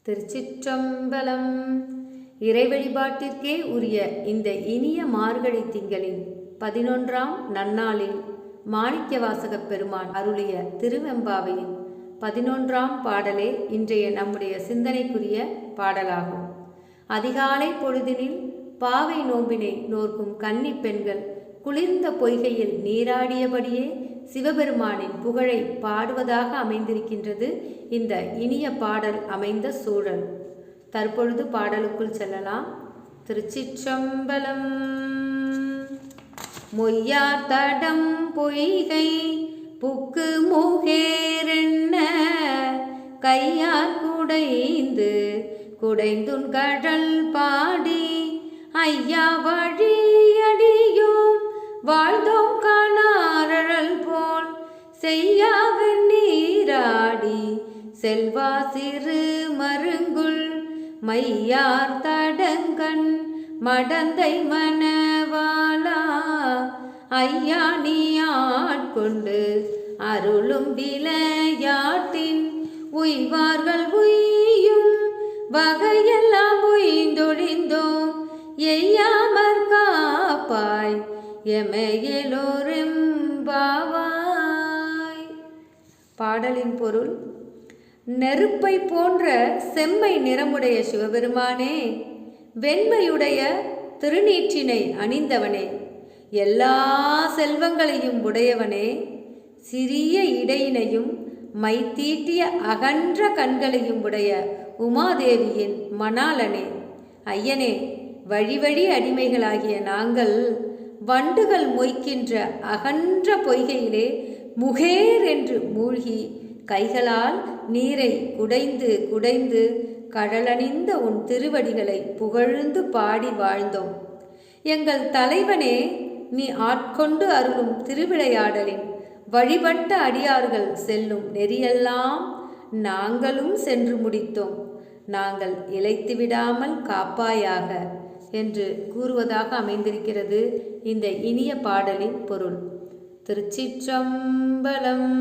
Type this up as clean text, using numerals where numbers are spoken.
திருச்சிற்றம்பலம். இறை வழிபாட்டிற்கே உரிய இந்த இனிய மார்கழி திங்களின் 11ஆம் நன்னாளில் மாணிக்கவாசகப் பெருமான் அருளிய திருவெம்பாவையின் 11ஆம் பாடலே இன்றைய நம்முடைய சிந்தனைக்குரிய பாடலாகும். அதிகாலை பொழுதினில் பாவை நோம்பினை நோர்க்கும் கன்னி பெண்கள் குளிர்ந்த பொய்கையில் நீராடியபடியே சிவபெருமானின் புகழை பாடுவதாக அமைந்திருக்கின்றது இந்த இனிய பாடல் அமைந்த சூழல். தற்பொழுது பாடலுக்குள் செல்லலாம். திருச்சிற்றம்பலம். மொய்யார் தடம் பொய்கை புக்கு முகேரென்ன கையார் குடைந்து குடைந்துன் கடல் பாடி ஐயா வழியடியோம் வாழ்ந்தோம் காணாரழல் போல் செய்யாவின் நீராடி செல்வா சிறு மருங்குள் மையார் தடங்கண் மடந்தை மணவாளா ஐயா நீ ஆட்கொண்டு அருளும் விளையாட்டின் உய்வார்கள் உய்யும் வகையெல்லாம் உய்ந்தொழிந்தோம் எய்யாமற் காப்பாய் எமையலோரெம்பாவாய். பாடலின் பொருள்: நெருப்பை போன்ற செம்மை நிறமுடைய சிவபெருமானே, வெண்மையுடைய திருநீற்றினை அணிந்தவனே, எல்லா செல்வங்களையும் உடையவனே, சிறிய இடையினையும் மைத்தீட்டிய அகன்ற கண்களையும் உடைய உமாதேவியின் மணாளனே, ஐயனே, வழி வழி அடிமைகளாகிய நாங்கள் வண்டுகள் மொய்க்கின்ற அகன்ற பொய்கையிலே முகேர் என்று மூழ்கி கைகளால் நீரை குடைந்து குடைந்து கடலணிந்த உன் திருவடிகளை புகழ்ந்து பாடி வாழ்ந்தோம். எங்கள் தலைவனே, நீ ஆட்கொண்டு அருளும் திருவிளையாடலின் வழிபட்ட அடியார்கள் செல்லும் நெறியெல்லாம் நாங்களும் சென்று முடித்தோம். நாங்கள் இளைத்து விடாமல் காப்பாயாக என்று கூறுவதாக அமைந்திருக்கிறது இந்த இனிய பாடலின் பொருள். திருச்சிற்றம்பலம்.